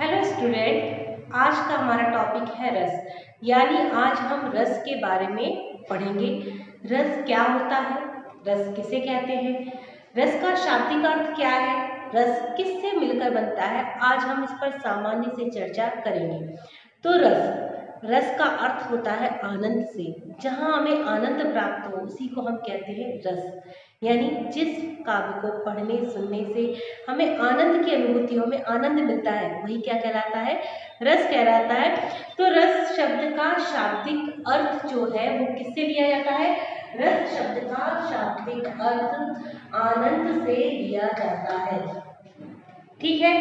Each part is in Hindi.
हेलो स्टूडेंट, आज का हमारा टॉपिक है रस। यानी आज हम रस के बारे में पढ़ेंगे। रस क्या होता है, रस किसे कहते हैं, रस का शाब्दिक अर्थ क्या है, रस किससे मिलकर बनता है, आज हम इस पर सामान्य से चर्चा करेंगे। तो रस का अर्थ होता है आनंद से। जहाँ हमें आनंद प्राप्त हो उसी को हम कहते हैं रस। यानी जिस काव्य को पढ़ने सुनने से हमें आनंद की अनुभूति हो, हमें आनंद मिलता है, वही क्या कहलाता है, रस कहलाता है। तो रस शब्द का शाब्दिक अर्थ जो है वो किससे लिया जाता है, रस शब्द का शाब्दिक अर्थ आनंद से लिया जाता है। ठीक है,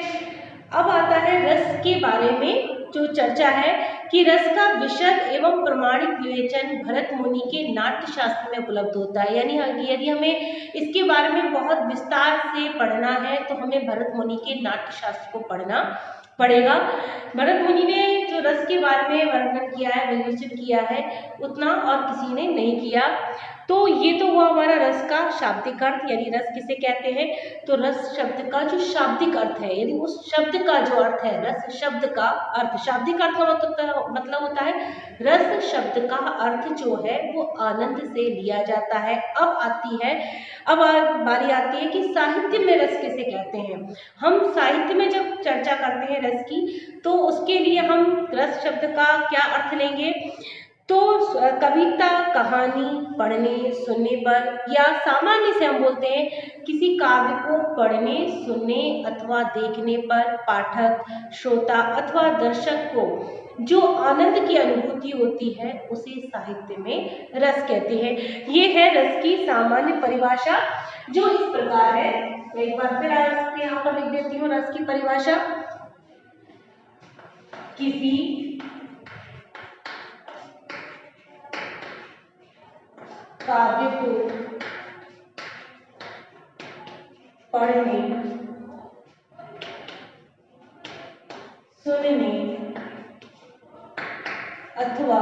अब आता है रस के बारे में जो चर्चा है कि रस का विशद एवं प्रमाणिक विवेचन भरत मुनि के नाट्य शास्त्र में उपलब्ध होता है। यानी यदि हमें इसके बारे में बहुत विस्तार से पढ़ना है तो हमें भरत मुनि के नाट्य शास्त्र को पढ़ना पड़ेगा। भरत मुनि ने जो रस के बारे में वर्णन किया है, विवेचन किया है, उतना और किसी ने नहीं किया। तो ये तो हुआ हमारा रस का शाब्दिक अर्थ, यानी रस किसे कहते हैं। तो रस शब्द का जो शाब्दिक अर्थ है, यानी उस शब्द का जो अर्थ है, रस शब्द का अर्थ, शाब्दिक अर्थ का मतलब होता है रस शब्द का अर्थ जो है वो आनंद से लिया जाता है। अब बारी आती है कि साहित्य में रस किसे कहते हैं। हम साहित्य में जब चर्चा करते हैं रस की, तो उसके लिए हम रस शब्द का क्या अर्थ लेंगे। तो कविता, कहानी पढ़ने सुनने पर, या सामान्य से हम बोलते हैं किसी काव्य को पढ़ने सुनने अथवा देखने पर पाठक, श्रोता अथवा दर्शक को जो आनंद की अनुभूति होती है उसे साहित्य में रस कहते हैं। ये है रस की सामान्य परिभाषा जो इस प्रकार है। एक बार फिर यहाँ पर लिख देती हूँ रस की परिभाषा। किसी काव्य को पढ़ने सुनने अथवा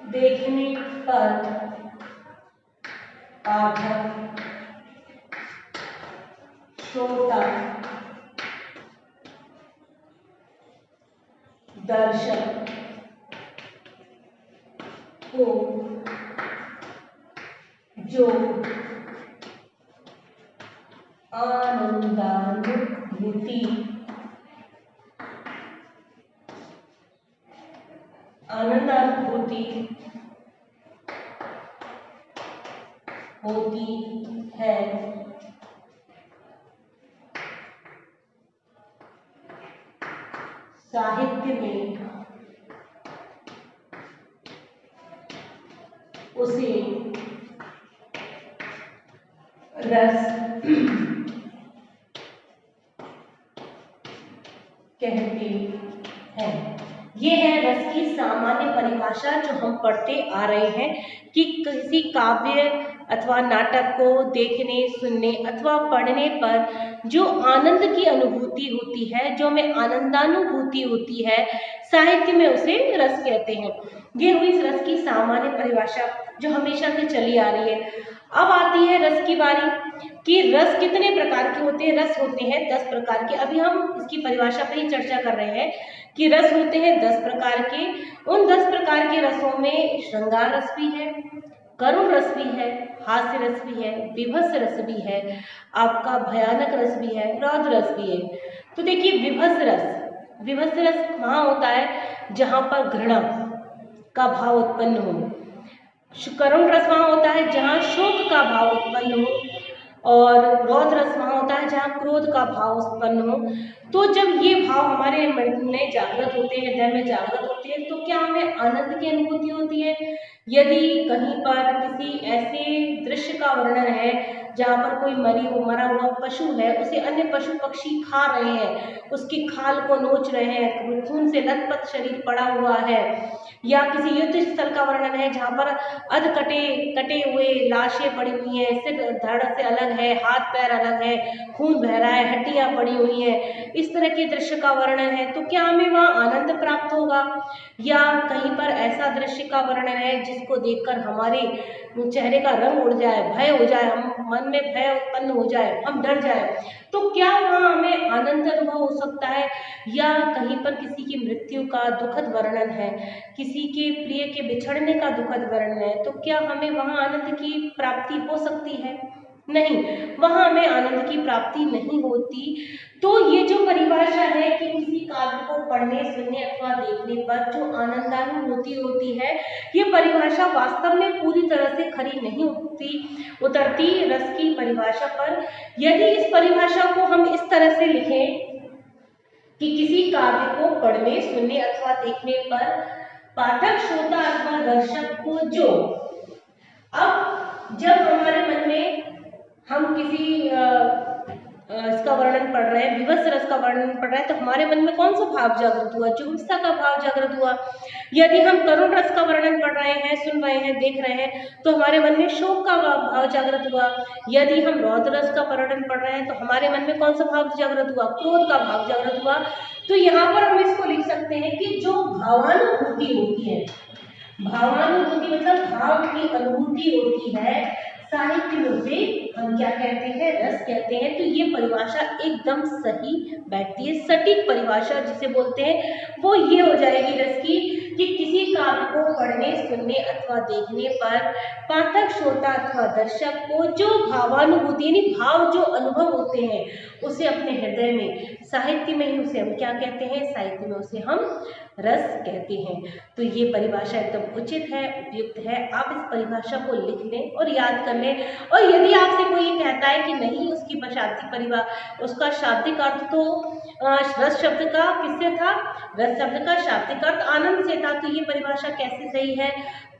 देखने पर पाठक, श्रोता, दर्शक को जो आनंदानुभूति होती है साहित्य में उसे रस कहते हैं। ये है रस की सामान्य परिभाषा जो हम पढ़ते आ रहे हैं कि किसी काव्य अथवा नाटक को देखने सुनने अथवा पढ़ने पर जो आनंद की अनुभूति होती है, जो हमें आनंदानुभूति होती है, साहित्य में उसे रस कहते हैं। ये हुई रस की सामान्य परिभाषा जो हमेशा से चली आ रही है। अब आती है रस की बारी कि रस कितने प्रकार के होते हैं। रस होते हैं 10 प्रकार के। अभी हम इसकी परिभाषा पर ही चर्चा कर रहे हैं कि रस होते हैं 10 प्रकार के। उन 10 प्रकार के रसों में श्रृंगार रस भी है, करुण रस भी है, हास्य रस भी है, विभत्स रस भी है, आपका भयानक रस भी है, रौद्र रस भी है। तो देखिए विभत्स रस वहाँ होता है जहाँ पर घृणा का भाव उत्पन्न हो। करुण रस वहाँ होता है जहाँ शोक का भाव उत्पन्न हो, और रौद्र रस वहाँ होता है जहाँ क्रोध का भाव उत्पन्न हो। तो जब ये भाव हमारे मन में जागृत होते हैं, हृदय में जागृत होते हैं, तो क्या हमें आनंद की अनुभूति होती है। यदि कहीं पर किसी ऐसे दृश्य का वर्णन है जहाँ पर कोई मरा हुआ पशु है, उसे अन्य पशु पक्षी खा रहे हैं, उसकी खाल को नोच रहे हैं, खून से लथपथ शरीर पड़ा हुआ है, या किसी युद्ध स्थल का वर्णन है जहाँ पर अध कटे हुए लाशें पड़ी हुई हैं, सिर धड़ से अलग है, हाथ पैर अलग है, खून बह रहा है, हड्डियां पड़ी हुई हैं, इस तरह के दृश्य का वर्णन है, तो क्या हमें वहाँ आनंद प्राप्त होगा। या कहीं पर ऐसा दृश्य का वर्णन है जिसको देखकर हमारे चेहरे का रंग उड़ जाए, भय हो जाए, हम मन में भय उत्पन्न हो जाए, हम डर जाए, तो क्या वहाँ हमें आनंद अनुभव हो सकता है? या कहीं पर किसी की मृत्यु का दुखद वर्णन है, किसी के प्रिय के बिछड़ने का दुखद वर्णन है, तो क्या हमें वहाँ आनंद की प्राप्ति हो सकती है? नहीं, वहाँ हमें आनंद की प्राप्ति नहीं होती। तो ये जो परिभाषा है कि किसी काव्य को पढ़ने, सुनने अथवा देखने पर जो आनंदानुभूति होती है, ये परिभाषा वास्तव में पूरी तरह से खरी नहीं उतरती रस की परिभाषा पर। यदि इस परिभाषा को हम इस तरह से लिखें कि किसी काव्य को पढ़ने, सुनने अथवा देखने पर पाठक, श्रोता अथवा दर्शक को जो, अब जब हमारे मन में हम किसी इसका वर्णन पढ़ रहे हैं, विभत्स रस का वर्णन पढ़ रहे हैं, तो हमारे मन में कौन सा भाव जागृत हुआ? जुगुप्सा का भाव जागृत हुआ। यदि हम करुण रस का वर्णन पढ़ रहे हैं, सुन रहे हैं, देख रहे हैं, तो हमारे मन में शोक का भाव जागृत हुआ। यदि हम रौद्र रस का वर्णन पढ़ रहे हैं, तो हमारे मन में कौन सा भाव जागृत हुआ? क्रोध का भाव जागृत हुआ। तो यहाँ पर हम इसको लिख सकते हैं कि जो भावानुभूति होती है, भावानुभूति मतलब भाव की अनुभूति होती है, साहित्य में उसे हम क्या कहते हैं? रस कहते हैं। तो ये परिभाषा एकदम सही बैठती है, सटीक परिभाषा जिसे बोलते हैं वो ये हो जाएगी रस की, कि किसी काव्य को पढ़ने, सुनने अथवा देखने पर पाठक, श्रोता अथवा दर्शक को जो भावानुभूति यानी भाव जो अनुभव होते हैं उसे अपने हृदय में, साहित्य में ही उसे हम क्या कहते हैं? साहित्य में उसे हम रस कहते हैं। तो ये परिभाषा एकदम उचित है, उपयुक्त है। आप इस परिभाषा को लिख लें और याद कर लें। और यदि आपसे कोई ये कहता है कि नहीं, उसका शाब्दिक अर्थ तो रस शब्द का किससे था? रस शब्द का शाब्दिक अर्थ आनंद से था, तो ये परिभाषा कैसे सही है?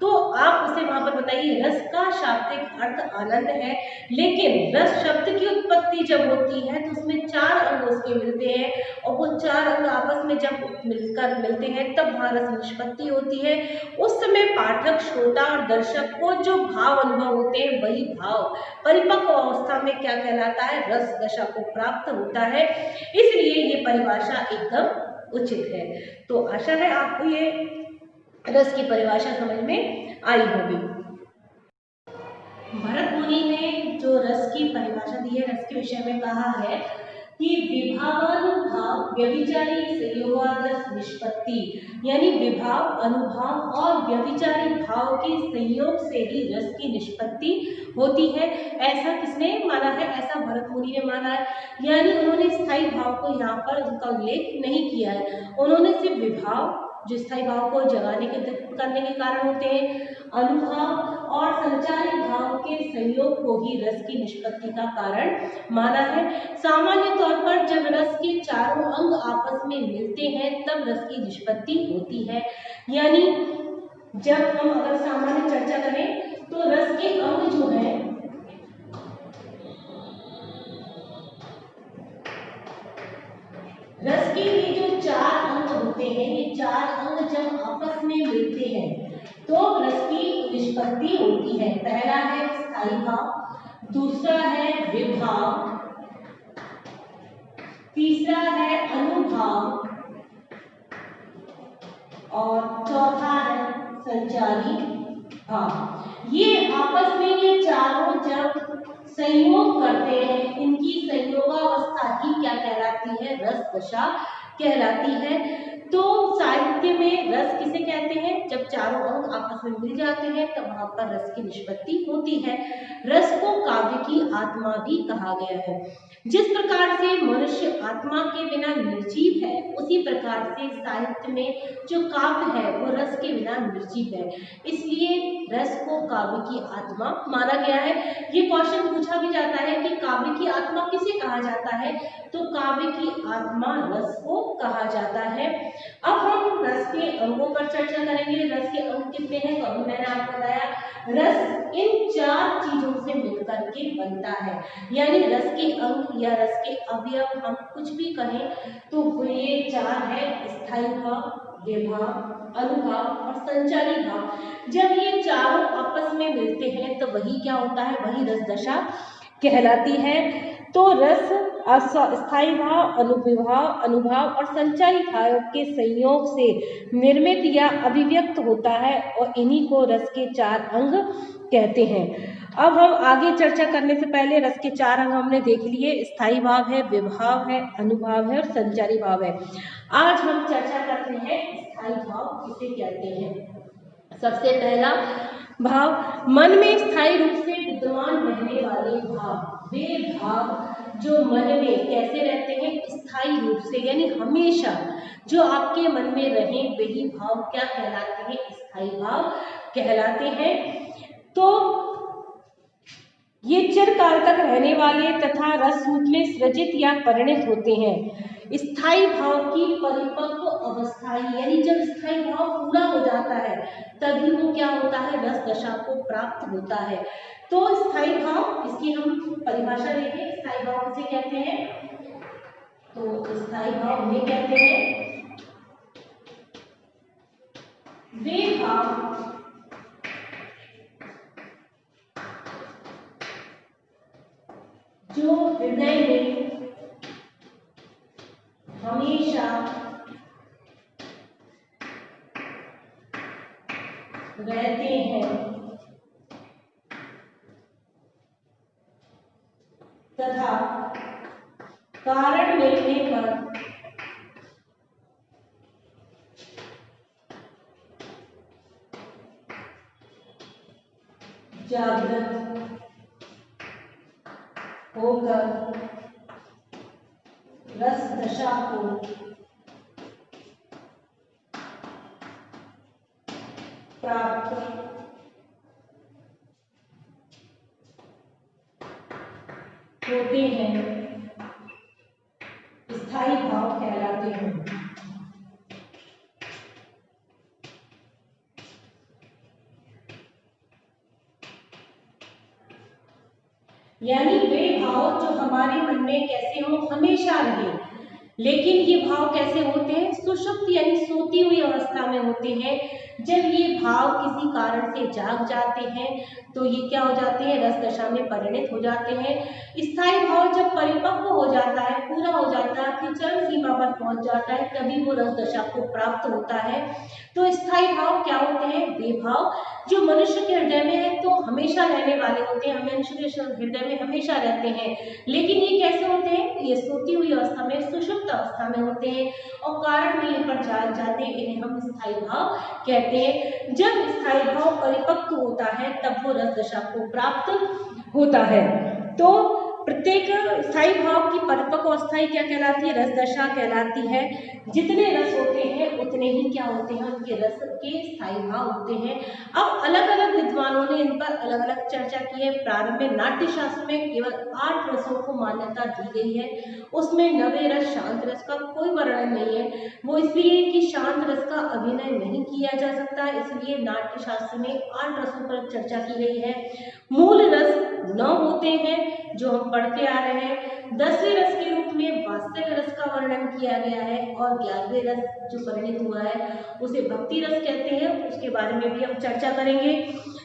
तो आप उसे वहां पर बताइए, रस का शाब्दिक अर्थ आनंद है, लेकिन रस शब्द की उत्पत्ति जब होती है तो उसमें 4 अंग उसके मिलते हैं, और वो 4 अंग आपस में जब मिलते हैं तब वहां रस निष्पत्ति होती है। उस समय पाठक, श्रोता और दर्शक को जो भाव अनुभव होते हैं, वही भाव परिपक्व अवस्था में क्या कहलाता है? रस दशा को प्राप्त होता है। इसलिए ये परिभाषा एकदम उचित है। तो आशा है आपको ये रस की परिभाषा समझ में आई होगी। भरत मुनि ने जो रस की परिभाषा दी है, रस के विषय में कहा है कि विभावानुभाव व्यभिचारी संयोगादर्श निष्पत्ति, यानी विभाव, अनुभाव और व्यभिचारी भाव के संयोग से ही रस की निष्पत्ति होती है। ऐसा किसने माना है? ऐसा भरत मुनि ने माना है। यानी उन्होंने स्थायी भाव को यहाँ पर उनका उल्लेख नहीं किया है। उन्होंने सिर्फ विभाव, जो स्थायी भाव को जगाने करने के कारण होते हैं, अनुभाव और संचारी भाव के संयोग को ही रस की निष्पत्ति का कारण माना है। सामान्य तौर पर जब रस के चारों अंग आपस में मिलते हैं तब रस की निष्पत्ति होती है। यानी जब हम अगर सामान्य चर्चा करें तो रस के अंग जो है, रस के ये जो 4 अंग होते हैं, ये 4 अंग जब आपस में मिलते हैं तो रस की निष्पत्ति होती है। पहला है स्थायी भाव, दूसरा है विभाव, तीसरा है अनुभाव और चौथा है संचारी भाव। ये आपस में ये चारों जब संयोग करते हैं, इनकी संयोगावस्था ही क्या कहलाती है? रस दशा कहलाती है। तो साहित्य में रस किसे कहते हैं? जब चारों अंग आपस में मिल जाते हैं तब वहां पर रस की निष्पत्ति होती है। रस को काव्य की आत्मा भी कहा गया है। जिस प्रकार से मनुष्य आत्मा के बिना निर्जीव है, उसी प्रकार से साहित्य में जो काव्य है वो रस के बिना निर्जीव है। इसलिए रस को काव्य की आत्मा माना गया है। ये क्वेश्चन पूछा भी जाता है कि काव्य की आत्मा किसे कहा जाता है? तो काव्य की आत्मा रस को कहा जाता है। अब हम रस के अंगों पर चर्चा करेंगे। रस के अंग कितने हैं? तो अभी मैंने आपको बताया, रस इन 4 चीजों से मिलकर के बनता है। यानी रस के अंग या रस के अवयव हम कुछ भी कहें तो ये 4 है: स्थायी भाव, विभाव, अनुभाव और संचारी भाव। जब ये चारों आपस में मिलते हैं तो वही क्या होता है? वही रस दशा कहलाती है। तो रस स्थायी भाव, अनुविभाव, अनुभाव और संचारी भाव के संयोग से निर्मित या अभिव्यक्त होता है और इन्हीं को रस के 4 अंग कहते हैं। अब हम आगे चर्चा करने से पहले रस के 4 अंग हमने देख लिए, स्थायी भाव है, विभाव है, अनुभाव है और संचारी भाव है। आज हम चर्चा करते हैं स्थायी भाव किसे कहते हैं। सबसे पहला भाव, मन में स्थायी रूप से विद्यमान रहने वाले भाव। वे भाव जो मन में कैसे रहते हैं, स्थायी रूप से, यानी हमेशा जो आपके मन में रहे, वही भाव क्या कहलाते हैं, स्थायी भाव कहलाते हैं। तो ये चिरकाल तक रहने वाले तथा रस रूप में सृजित या परिणत होते हैं। स्थायी भाव की परिपक्व अवस्था, यानी जब स्थायी भाव पूरा हो जाता है तभी वो क्या होता है, रस दशा को प्राप्त होता है। तो स्थायी भाव, इसकी हम परिभाषा देखें, स्थायी भाव किसे कहते हैं। तो स्थायी भाव उन्हें कहते हैं वे भाव जो हृदय में हमेशा रहते हैं तथा कारण मिलने पर जागृत होकर रस दशा को प्राप्त होते हैं, स्थायी भाव कहलाते हैं। यानी वे भाव जो हमारे मन में कैसे हो, हमेशा रहे, लेकिन ये भाव कैसे होते हैं, सुषुप्त यानी सोती हुई अवस्था में होते हैं। जब ये भाव किसी कारण से जाग जाते हैं तो ये क्या हो जाते हैं, रस दशा में परिणत हो जाते हैं। स्थायी भाव जब परिपक्व हो जाता है, पूरा हो जाता है, अपनी चरम सीमा पर पहुंच जाता है, तभी वो रस दशा को प्राप्त होता है। तो स्थायी भाव क्या होते हैं, वे भाव जो मनुष्य के हृदय में है तो हमेशा रहने वाले होते हैं, मनुष्य के हृदय में हमेशा रहते हैं। लेकिन ये कैसे होते हैं, ये सोती हुई अवस्था में, सुषुप्त अवस्था में होते हैं और कारण मिलने पर जाग जाते हैं, इन्हें हम स्थायी भाव कहते हैं। जब स्थायी भाव परिपक्व होता है तब वो रस दशा को प्राप्त होता है। तो प्रत्येक स्थायी भाव की परिपक्व अवस्था क्या कहलाती है, रस दशा कहलाती है। जितने रस होते हैं उतने ही क्या होते हैं, उनके रस के स्थायी भाव होते हैं। अब अलग अलग विद्वानों ने इन पर अलग अलग चर्चा की है। प्रारंभ में नाट्य शास्त्र में केवल 8 रसों को मान्यता दी गई है, उसमें नवे रस, शांत रस का कोई वर्णन नहीं है। वो इसलिए कि शांत रस का अभिनय नहीं किया जा सकता, इसलिए नाट्य शास्त्र में 8 रसों पर चर्चा की गई है। मूल रस 9 होते हैं जो हम पढ़ते आ रहे हैं। 10वें रस के रूप में वास्तव रस का वर्णन किया गया है और 11वें रस जो परिणित हुआ है उसे भक्ति रस कहते हैं, उसके बारे में भी हम चर्चा करेंगे।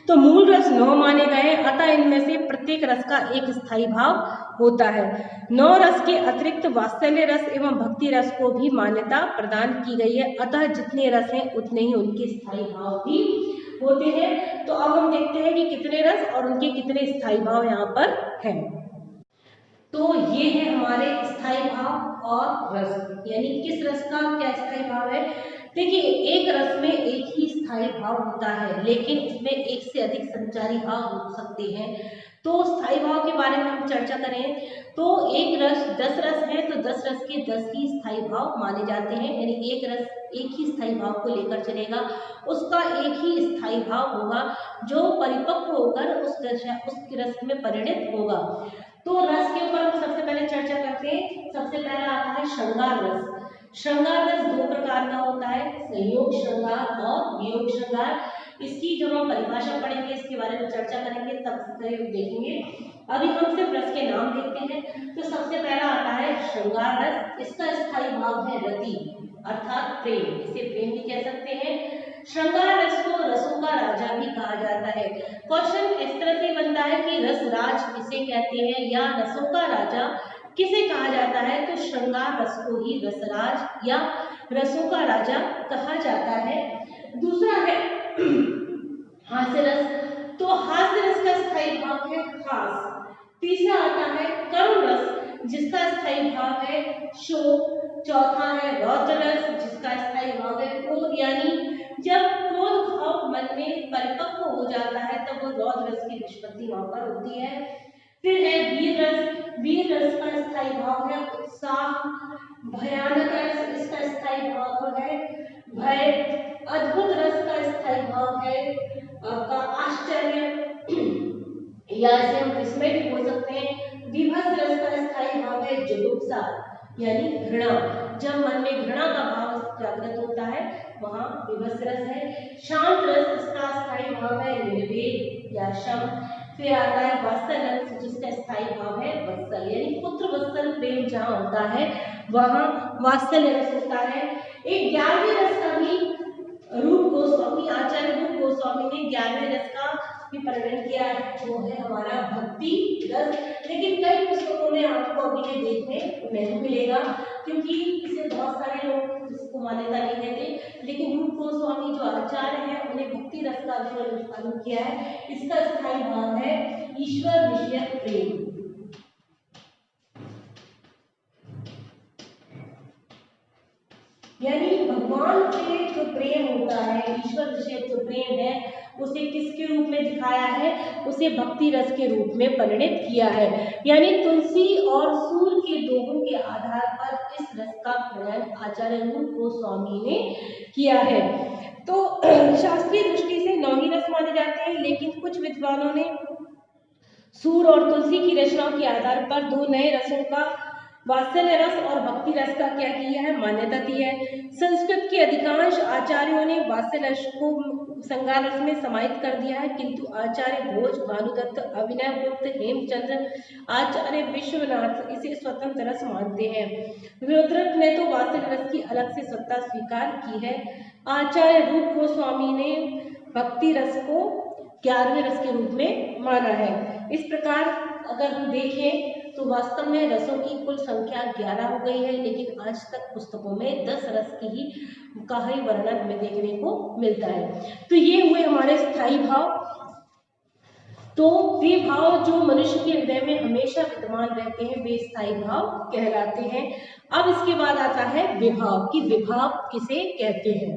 तो मूल रस 9 माने गए, अतः इनमें से प्रत्येक रस का एक स्थायी भाव होता है। 9 रस के अतिरिक्त वात्सल्य रस एवं भक्ति रस को भी मान्यता प्रदान की गई है, अतः जितने रस हैं उतने ही उनके स्थायी भाव भी होते हैं। तो अब हम देखते हैं कि कितने रस और उनके कितने स्थायी भाव यहाँ पर हैं। तो ये है हमारे स्थायी भाव और रस, यानी किस रस का क्या स्थायी भाव है। देखिए, एक रस में एक ही स्थायी भाव होता है, लेकिन इसमें एक से अधिक संचारी भाव हो सकते हैं। तो स्थायी भाव के बारे में हम चर्चा करें तो एक रस 10 रस है तो 10 रस के 10 ही स्थायी भाव माने जाते हैं, यानी एक रस एक ही स्थायी भाव को लेकर चलेगा, उसका एक ही स्थायी भाव होगा जो परिपक्व होकर उस रस में परिणत होगा। तो रस के ऊपर हम सबसे पहले चर्चा करते हैं। सबसे पहला आता है श्रृंगार रस। श्रृंगार रस 2 प्रकार का होता है, संयोग श्रृंगार और वियोग श्रृंगार। इसकी जब हम परिभाषा पढ़ेंगे, इसके बारे में चर्चा करेंगे, तब देखेंगे। अभी हम सिर्फ रस के नाम देखते हैं। तो सबसे पहला आता है श्रृंगार रस। इसका स्थायी भाव है रति अर्थात प्रेम, इसे प्रेम भी कह सकते हैं। श्रृंगार रस को रसों का राजा भी कहा जाता है। क्वेश्चन इस तरह से बनता है कि रस राज किसे कहते हैं या रसों का राजा किसे कहा जाता है? तो श्रृंगार रस को ही रसराज या रसों का राजा कहा जाता है। दूसरा है हास्य रस। तो हास्य रस का स्थायी भाव है हास। तीसरा आता है करुण रस जिसका स्थायी भाव है शोक। चौथा है रौद्र रस जिसका स्थायी भाव है क्रोध। यानी जब क्रोध भाव मन में परिपक्व हो जाता है तब वो रौद्र रस की निष्पत्ति वहां पर होती है। फिर है वीर रस। वीर रस का स्थायी भाव है उत्साह। भयानक रस इसका स्थायी भाव है भय। अद्भुत रस का स्थायी भाव है आपका आश्चर्य या इसे हम विस्मय भी बोल सकते हैं। विभत्स रस का स्थायी भाव है जुगुप्सा यानी घृणा। जब मन में घृणा का भाव जागृत होता है वहां विभत्स रस है। शांत रस इसका स्थायी भाव है निर्वेद या शम। फिर आता है वात्सल रस जिसका स्थायी भाव है वत्सल यानी पुत्र वत्सल प्रेम जहाँ होता है वहां वात्सल्य रस होता है। एक 11वें रस का भी रूप गोस्वामी आचार्य रूप गोस्वामी ने 11वें रस का भी वर्णन किया है जो है हमारा भक्ति रस। लेकिन कई पुस्तकों में आपको अभी ये देखने नहीं मिलेगा क्योंकि इसे बहुत सारे लोग इसको मान्यता नहीं देते। लेकिन रूप गोस्वामी जो आचार्य हैं उन्हें भक्ति रस का भी निष्पादन किया है। इसका स्थायी भाव है ईश्वर विषय प्रेम। यानी भगवान से जो प्रेम होता है ईश्वर विषय जो प्रेम है उसे किसके रूप में दिखाया है? उसे भक्ति रस के रूप में परिणित किया है। यानी तुलसी और सूर्य के दोहों के आधार पर इस रस का वर्णन आचार्य रूप गोस्वामी ने किया है। तो शास्त्रीय दृष्टि से 9 ही रस माने जाते हैं लेकिन कुछ विद्वानों ने सूर्य और तुलसी की रचनाओं के आधार पर 2 नए रसों का वात्सल्य रस और भक्ति रस का क्या किया है? मान्यता दी है। संस्कृत के अधिकांश आचार्यों ने वात्सल्य रस को श्रृंगार रस में समाहित कर दिया है किंतु आचार्य भोज, भानुदत्त, अभिनव गुप्त, हेमचंद्र, आचार्य विश्वनाथ इसे स्वतंत्र रस मानते हैं। रुद्रक ने तो वात्सल्य रस की अलग से सत्ता स्वीकार की है। आचार्य रूप गोस्वामी ने भक्ति रस को 11वें रस के रूप में माना है। इस प्रकार अगर हम देखें तो वास्तव में रसों की कुल संख्या 11 हो गई है लेकिन आज तक पुस्तकों में 10 रस की ही वर्णन हमें देखने को मिलता है। तो ये हुए हमारे स्थायी भाव। तो वे भाव जो मनुष्य के हृदय में हमेशा विद्यमान रहते हैं वे स्थायी भाव कहलाते हैं। अब इसके बाद आता है विभाव कि विभाव किसे कहते हैं।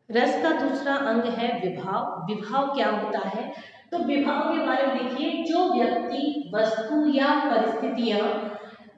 रस का दूसरा अंग है विभाव। विभाव क्या होता है? तो विभाव के बारे में देखिए जो व्यक्ति वस्तु या परिस्थितियां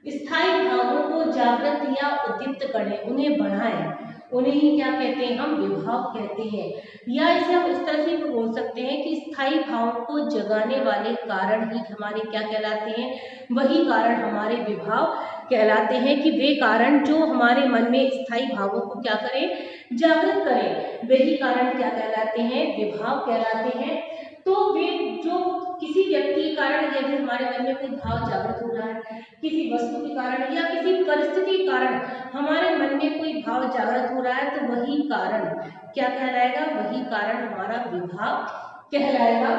स्थायी भावों को जागृत या उद्दीप्त करें उन्हें बढ़ाएं उन्हें ही क्या कहते हैं? हम विभाव कहते हैं। या इसे हम इस तरह से भी बोल सकते हैं कि स्थायी भावों को जगाने वाले कारण ही हमारे क्या कहलाते हैं? वही कारण हमारे विभाव कहलाते हैं कि वे कारण जो हमारे मन में स्थायी भावों को क्या करें? जागृत करें वही कारण क्या कहलाते हैं? विभाव कहलाते हैं। तो वे जो किसी व्यक्ति के कारण यदि हमारे मन में कोई भाव जागृत हो रहा है, किसी वस्तु के कारण या किसी परिस्थिति के कारण हमारे मन में कोई भाव जागृत हो रहा है तो वही कारण क्या कहलाएगा? वही कारण हमारा विभाव कहलाएगा।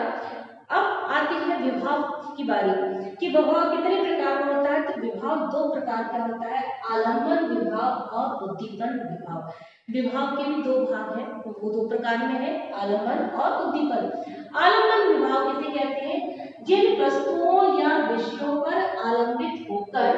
अब आती है विभाव की बारी कि विभाव कितने प्रकार का होता है। तो विभाव 2 प्रकार का होता है, आलम्बन विभाव और उद्दीपन विभाव। विभाव के भी 2 भाग हैं, वो 2 प्रकार में है, आलम्बन और उद्दीपन। आलम्बन विभाव किसे कहते हैं? जिन वस्तुओं या विषयों पर आलंबित होकर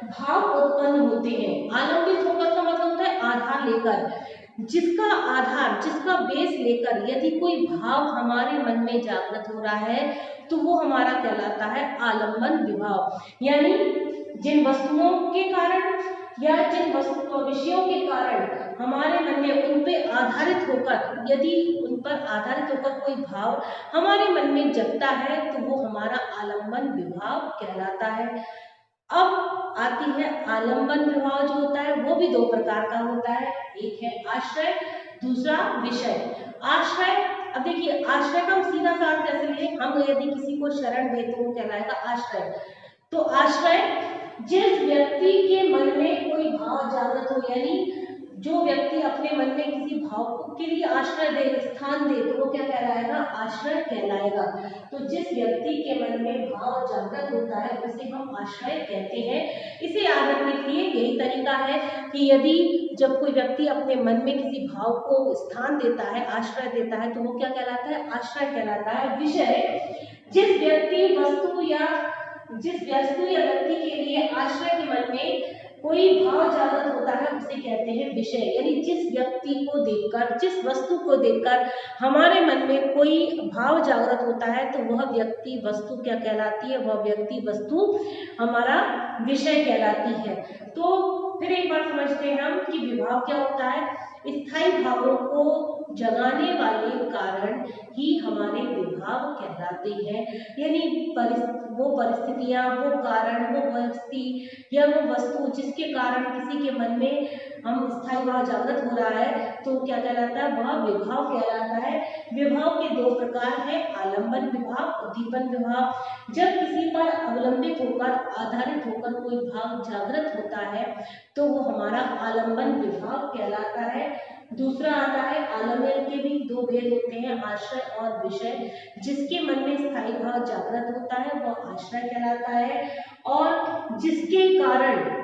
भाव उत्पन्न होते हैं। आलंबित होकर का मतलब होता है आधार लेकर, जिसका आधार जिसका बेस लेकर यदि कोई भाव हमारे मन में जागृत हो रहा है तो वो हमारा कहलाता है आलम्बन विभाव। यानी जिन वस्तुओं के कारण या जिन विषयों के कारण हमारे मन में उन पे आधारित होकर यदि उन पर आधारित होकर कोई भाव हमारे मन में जगता है तो वो हमारा आलम्बन विभाव कहलाता है। अब आती है आलम्बन विभाव जो होता है वो भी 2 प्रकार का होता है, एक है आश्रय, दूसरा विषय। आश्रय, अब देखिए आश्रय का हम सीधा सा कैसे लें? हम यदि किसी को शरण दें तो वो कहलाएगा आश्रय। तो आश्रय जिस व्यक्ति के मन में कोई भाव जागृत हो यानी जो व्यक्ति अपने मन में किसी भाव के लिए आश्रय दे, स्थान दे, तो वो क्या कहलाएगा? आश्रय कहलाएगा। तो जिस व्यक्ति के मन में भाव जागृत होता है उसे हम आश्रय कहते हैं। इसे याद रखने के लिए यही तरीका है कि यदि जब कोई व्यक्ति अपने मन में किसी भाव को स्थान देता है, आश्रय देता है, तो वो क्या कहलाता है? आश्रय कहलाता है। विषय, जिस वस्तु या व्यक्ति के लिए आश्रय के मन में कोई भाव जागृत होता है उसे कहते हैं विषय। यानी जिस व्यक्ति को देखकर, जिस वस्तु को देखकर हमारे मन में कोई भाव जागृत होता है तो वह व्यक्ति वस्तु क्या कहलाती है? वह व्यक्ति वस्तु हमारा विषय कहलाती है। तो फिर एक बार समझते हैं हम कि विभाव क्या होता है। स्थायी भावों को जगाने वाले कारण ही हमारे विभाव कहलाते हैं। यानी वो परिस्थितियां, वो कारण, वो परिस्थिति या वो वस्तु जिसके कारण किसी के मन में हम स्थायी भाव जागृत हो रहा है तो क्या कहलाता है? वह विभाव कहलाता है। विभाव के दो प्रकार हैं, आलंबन विभाव, उद्दीपन विभाव। जब किसी पर अवलंबित होकर, आधारित होकर कोई भाव जागृत होता है तो वो हमारा आलंबन विभाव कहलाता है। दूसरा आता है आलम्बन के भी दो भेद होते हैं, आश्रय और विषय। जिसके मन में स्थायी भाव जागृत होता है वह आश्रय कहलाता है, और जिसके कारण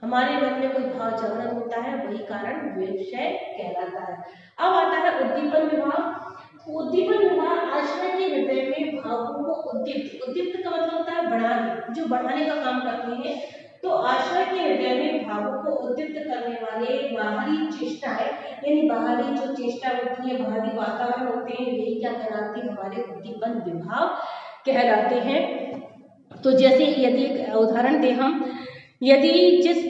हमारे मन में कोई भाव जागृत होता है वही कारण विषय कहलाता है। अब आता है उद्दीपन विभाव। उद्दीपन विभाव आश्रय के हृदय में भावों को उद्दीप्त का मतलब होता है बढ़ाने, जो बढ़ाने का काम करते हैं। तो आश्रय के हृदय में भावों को उद्दीप्त करने वाले बाहरी चेष्टाएं, यानी बाहरी जो चेष्टा होती है, बाहरी वातावरण होते हैं, यही क्या कहलाते हैं? हमारे उद्दीपन विभाव कहलाते हैं। तो जैसे यदि एक उदाहरण दें हम, यदि जिस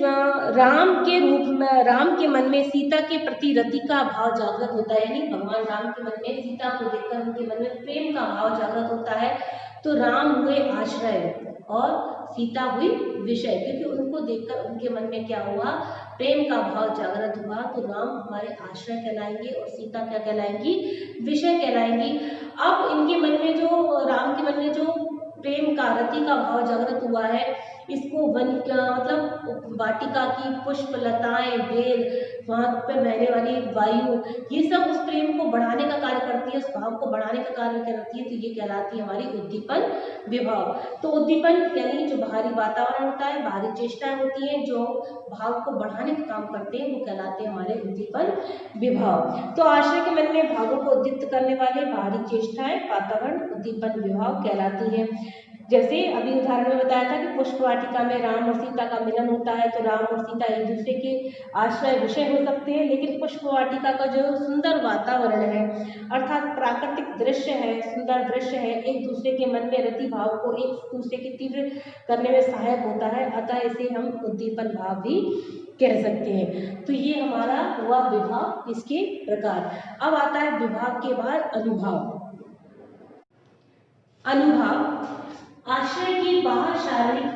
राम के मन में सीता के प्रति रति का भाव जागृत होता है, यानी भगवान राम के मन में सीता को देखकर उनके मन में प्रेम का भाव जागृत होता है, तो राम हुए आश्रय और सीता हुई विषय, क्योंकि उनको देखकर उनके मन में क्या हुआ? प्रेम का भाव जागृत हुआ। तो राम हमारे आश्रय कहलाएंगे और सीता क्या कहलाएंगी? विषय कहलाएंगी। अब इनके मन में जो, राम के मन में जो प्रेम का, रति का भाव जागृत हुआ है, इसको वन का मतलब वाटिका की पुष्प, लताएं, बेल, वहाँ पर बहने वाली वायु, ये सब उस प्रेम को बढ़ाने का कार्य करती है, उस भाव को बढ़ाने का कार्य करती है। तो ये कहलाती है हमारी उद्दीपन विभाव। तो उद्दीपन यानी जो बाहरी वातावरण होता है, बाहरी चेष्टाएं होती हैं जो भाव को बढ़ाने का काम करते हैं, वो कहलाते हैं हमारे उद्दीपन विभाव। तो आश्रय के मन में भावों को उद्दीप्त करने वाले बाहरी चेष्टाएं, वातावरण उद्दीपन विभाव कहलाती है। जैसे अभी उदाहरण में बताया था कि पुष्प वाटिका में राम और सीता का मिलन होता है, तो राम और सीता एक दूसरे के आश्रय विषय हो सकते हैं, लेकिन पुष्प वाटिका का जो सुंदर वातावरण है, अर्थात प्राकृतिक दृश्य है, सुंदर दृश्य है, एक दूसरे के मन में रति भाव को एक दूसरे की तीव्र करने में सहायक होता है, अतः इसे हम उद्दीपन भाव भी कह सकते हैं। तो ये हमारा हुआ विभाव, इसके प्रकार। अब आता है विभाव के बाद अनुभाव। अनुभाव आश्रय की बाहर शारीरिक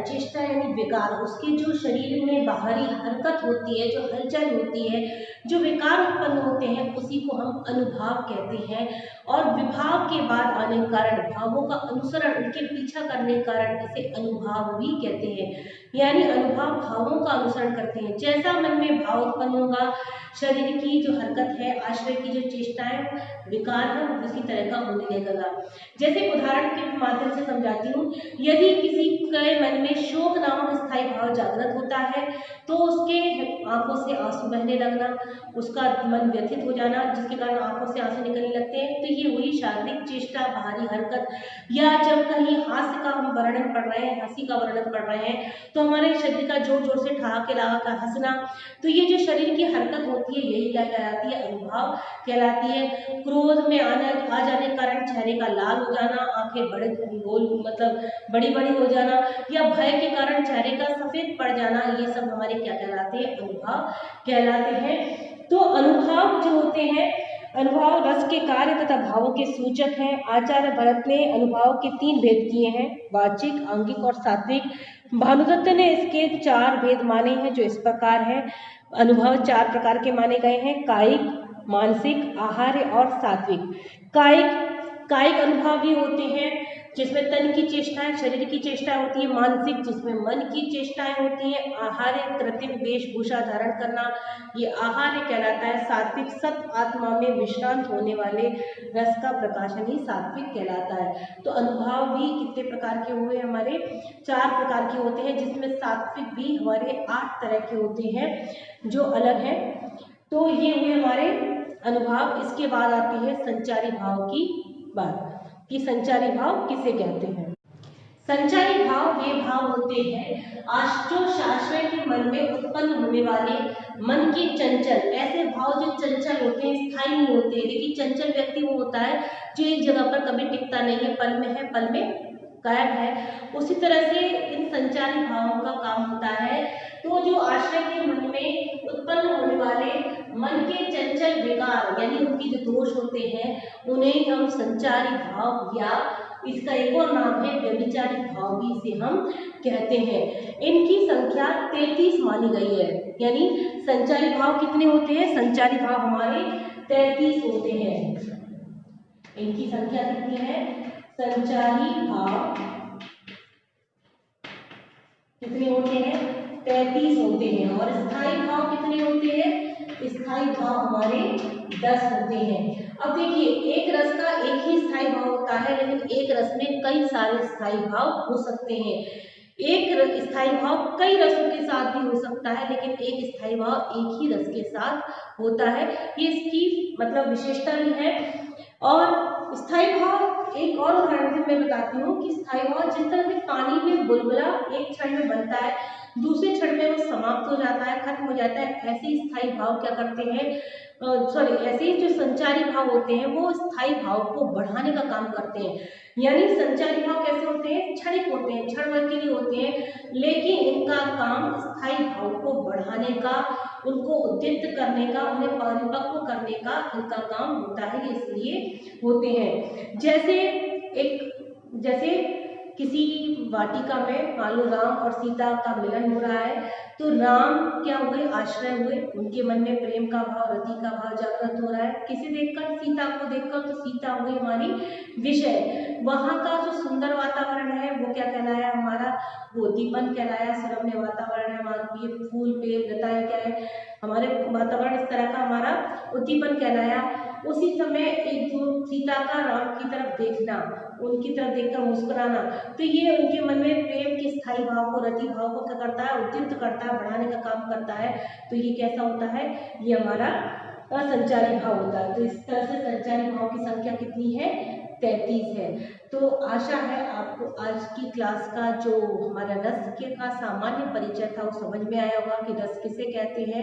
चेष्टा यानी विकार, उसके जो शरीर में बाहरी हरकत होती है, जो हलचल होती है, जो विकार उत्पन्न होते हैं, उसी को हम अनुभाव कहते हैं। और विभाव के बाद आने के कारण, भावों का अनुसरण, उनके पीछा करने के कारण इसे अनुभाव भी कहते हैं। यानी अनुभाव भावों का अनुसरण करते हैं। जैसा मन में भाव उत्पन्न होगा, शरीर की जो हरकत है, आश्रय की जो चेष्टाएं, विकार है, उसी तरह का होने लगेगा। जैसे उदाहरण के माध्यम से समझाती हूँ, यदि किसी के मन में शोक नामक स्थायी भाव जागृत होता है तो उसके आंखों से आंसू बहने लगना, उसका मन व्यथित हो जाना, जिसके कारण आंखों से आंसू निकलने लगते हैं, तो ये हुई शारीरिक चेष्टा, बाहरी हरकत। या जब कहीं हास्य का हम वर्णन पढ़ रहे हैं, हंसी का वर्णन पढ़ रहे हैं, तो हमारे शरीर का जोर जोर से ठहाके लगा कर हंसना, तो ये जो शरीर की हरकत होती है यही क्या कहलाती है? अनुभाव कहलाती है। क्रोध में आ जाने के कारण चेहरे का लाल हो जाना, आंखें बड़े गोल मतलब बड़ी बड़ी हो जाना, या भय के कारण चेहरे का सफेद पड़ जाना, ये सब हमारे क्या कहलाते हैं? अनुभाव कहलाते हैं। तो अनुभाव जो होते हैं, अनुभाव रस के कार्य तथा भावों के सूचक हैं। आचार्य भरत ने अनुभाव के 3 भेद किए हैं, वाचिक, आंगिक और सात्विक। भानुदत्त ने इसके 4 भेद माने हैं, जो इस प्रकार है। अनुभव 4 प्रकार के माने गए हैं, कायिक, मानसिक, आहार्य और सात्विक। कायिक अनुभव भी होते हैं, जिसमें तन की चेष्टाएं, शरीर की चेष्टाएं होती है। मानसिक, जिसमें मन की चेष्टाएं होती है। आहार्य, कृत्रिम वेशभूषा धारण करना, ये आहार्य कहलाता है। सात्विक, सत आत्मा में विश्रांत होने वाले रस का प्रकाशन ही सात्विक कहलाता है। तो अनुभव भी कितने प्रकार के हुए हमारे? 4 प्रकार के होते हैं, जिसमें सात्विक भी हमारे 8 तरह के होते हैं जो अलग हैं। तो ये हुए हमारे अनुभव। इसके बाद आती है संचारी भाव की बात कि संचारी भाव किसे कहते हैं। संचारी भाव वे भाव होते हैं जो आश्रय के मन में उत्पन्न होने वाले मन के चंचल, ऐसे भाव जो चंचल होते हैं, स्थायी नहीं होते। लेकिन चंचल व्यक्ति वो होता है जो एक जगह पर कभी टिकता नहीं है, पल में है पल में गायब है। उसी तरह से इन संचारी भावों का काम होता है। तो जो आश्रय के मन में उत्पन्न होने वाले मन के चंचल विकार, यानी उनके जो दोष होते हैं, उन्हें हम संचारी भाव, या इसका एक और नाम है व्यभिचारी भाव भी इसे हम कहते हैं। इनकी संख्या 33 मानी गई है। यानी संचारी भाव कितने होते हैं? संचारी भाव हमारे 33 होते हैं। इनकी संख्या कितनी है? संचारी भाव कितने होते हैं? 33 होते हैं। और स्थायी भाव कितने होते हैं? स्थायी भाव हमारे 10 होते हैं। अब देखिए, एक रस का एक ही स्थायी भाव होता है, लेकिन एक रस में कई सारे स्थायी भाव हो सकते हैं। एक स्थायी भाव कई रसों के साथ भी हो सकता है, लेकिन एक स्थायी भाव एक ही रस के साथ होता है। ये इसकी मतलब विशेषता भी है। और स्थायी भाव एक और उदाहरण से मैं बताती हूँ कि स्थायी भाव जिस तरह से पानी में बुलबुला एक क्षण में बनता है, दूसरे क्षण में वो समाप्त हो जाता है, खत्म हो जाता है, ऐसे ही स्थायी भाव क्या करते हैं, ऐसे ही जो संचारी भाव होते हैं वो स्थायी भाव को बढ़ाने का काम करते हैं। यानी संचारी भाव कैसे होते हैं? क्षणिक होते हैं, क्षण भर के लिए होते हैं, लेकिन इनका काम स्थायी भाव को बढ़ाने का, उनको उद्दीप्त करने का, उन्हें परिपक्व करने का इनका काम होता है, इसलिए होते हैं। जैसे किसी वाटिका में मान लो राम और सीता का मिलन हो रहा है, तो राम क्या हुए? आश्रय हुए, उनके मन में प्रेम का भाव, रति का भाव जागृत हो रहा है। किसे देखकर? सीता को देखकर। तो सीता हुई हमारी विषय। वहाँ का जो सुंदर वातावरण है वो क्या कहलाया हमारा? वो उद्दीपन कहलाया। सुरम्य वातावरण है, वहाँ की फूल पेड़ लताएं क्या है, हमारे वातावरण इस तरह का हमारा उद्दीपन कहलाया। उसी समय एक जो सीता का राम की तरफ देखना, उनकी तरफ देखकर मुस्कुराना, तो ये उनके मन में प्रेम के स्थायी भाव को, रति भाव को क्या करता है? उद्दीप्त करता है, बढ़ाने का काम करता है। तो ये कैसा होता है? ये हमारा संचारी भाव होता है। तो इस तरह से संचारी भाव की संख्या कितनी है? 33 है। तो आशा है आपको आज की क्लास का जो हमारा रस के का सामान्य परिचय था वो समझ में आया होगा कि रस किसे कहते हैं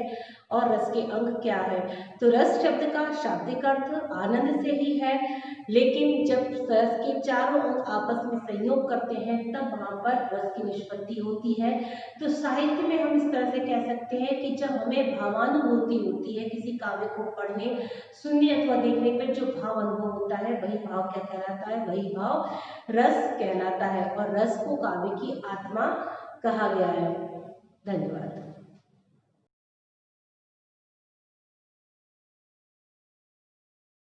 और रस के अंग क्या है। तो रस शब्द का शाब्दिक अर्थ आनंद से ही है, लेकिन जब रस के चारों अंग आपस में संयोग करते हैं तब वहाँ पर रस की निष्पत्ति होती है। तो साहित्य में हम इस तरह से कह सकते हैं कि जब हमें भावानुभूति होती है किसी काव्य को पढ़ने, सुनने अथवा देखने पर जो भाव अनुभव होता है वही भाव क्या कहलाता है? वही भाव रस कहलाता है। और रस को काव्य की आत्मा कहा गया है। धन्यवाद।